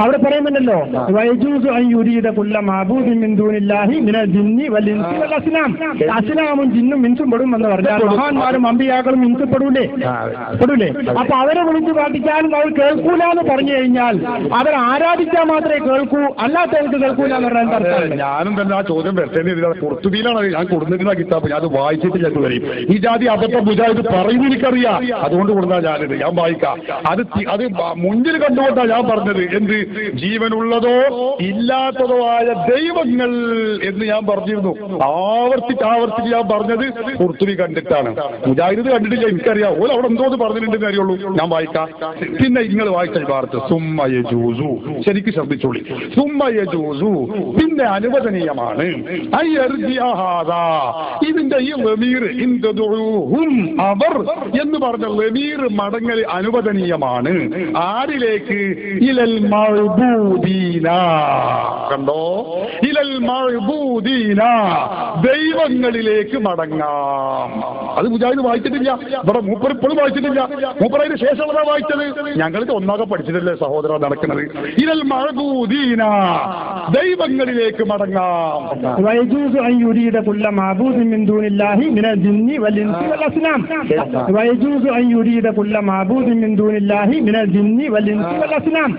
അവിടെ പറയുന്നുണ്ടല്ലോ വയജൂസു അൻ യുരീദ കുല്ല മഅബൂദിൻ മിൻ ദൂനില്ലാഹി മിനൽ ജിന്നി വൽ ഇൻസി വൽ അസ്നാം. അസ്നാമും ജിന്നും ഇൻസും പെടും എന്ന് പറഞ്ഞാൽ മഹാന്മാരും അമ്പിയാക്കളും ഇൻസും പെടൂലേ? അപ്പൊ അവരെ വിളിച്ച് പ്രാർത്ഥിക്കാനും അവർ കേൾക്കൂല എന്ന് പറഞ്ഞു കഴിഞ്ഞാൽ അവർ ആരാധിച്ചാൽ മാത്രമേ കേൾക്കൂ, അല്ലാത്തവർക്ക് കേൾക്കൂല എന്ന് പറയാൻ പറഞ്ഞാൽ ഞാനും തന്നെ ആ ചോദ്യം വരേണ്ടത് പുറത്തുബിയിലാണ് ഞാൻ കൊടുത്തിരുന്ന കിതാബ്. ഞാൻ അത് വായിച്ചിട്ട് ഞാൻ വരും. ഈ ജാതി അബദ്ധ മുജാഹിദ് പറയുന്നത് എനിക്കറിയാം, അതുകൊണ്ട് കൊടുത്താ ഞാനിത് ഞാൻ വായിക്കാം. അത് മുന്നിൽ കണ്ടുകൊണ്ടാ ഞാൻ പറഞ്ഞത്. എന്ത് ജീവനുള്ളതോ ഇല്ലാത്തതോ ആയ ദൈവങ്ങൾ എന്ന് ഞാൻ പറഞ്ഞിരുന്നു. ആവർത്തിച്ച് ഞാൻ പറഞ്ഞത് കുർത്തുബി കണ്ടിട്ടാണ്. മുജാഹിദ് കണ്ടിട്ടില്ല, എനിക്കറിയാം. ഓല അവിടെ എന്തോ പറഞ്ഞിട്ടുണ്ടെന്ന് അറിയുള്ളൂ. ഞാൻ വായിക്കാം. പിന്നെ നിങ്ങൾ വായിച്ച വാർത്ത സുമ്മയജൂസു, ശരിക്കും ശ്രദ്ധിച്ചോളി. സുമ്മയജൂസു പിന്നെ അനുവദനീയമാണ്. ഇതിന്റെ ഈ ലമീർ അവർ എന്ന് പറഞ്ഞ ലമീർ മടങ്ങൽ അനുവദനീയമാണ്. ആരിലേക്ക്? ഇലൽ മഅബൂദീന. കണ്ടോ? ഇലൽ മഅബൂദീന, ദൈവങ്ങളിലേക്ക് മടങ്ങാം. അത് മുജാഹിദ് വായിച്ചിട്ടില്ല, ഇവിടെ മൂപ്പർ ഇപ്പോഴും വായിച്ചിട്ടില്ല. മൂപ്പർ അതിന് ശേഷമുള്ളതാ വായിച്ചത്. ഞങ്ങൾക്ക് ഒന്നാകെ പഠിച്ചിട്ടില്ലേ സഹോദര നടക്കുന്നത്? ഇലൽ മഅബൂദീന, ദൈവങ്ങളിലേക്ക് മടങ്ങാം. വയജൂസു അൻ യുരീദ കുല്ല മഅബൂദിൻ മിൻ ദൂനില്ലാഹി മിനൽ ജിന്നി വൽ ഇൻസി വൽ അസ്നാം. വയജൂസു അൻ യുരീദ കുല്ല മഅബൂദിൻ മിൻ ദൂനില്ലാഹി മിനൽ ജിന്നി വൽ ഇൻസി വൽ അസ്നാം.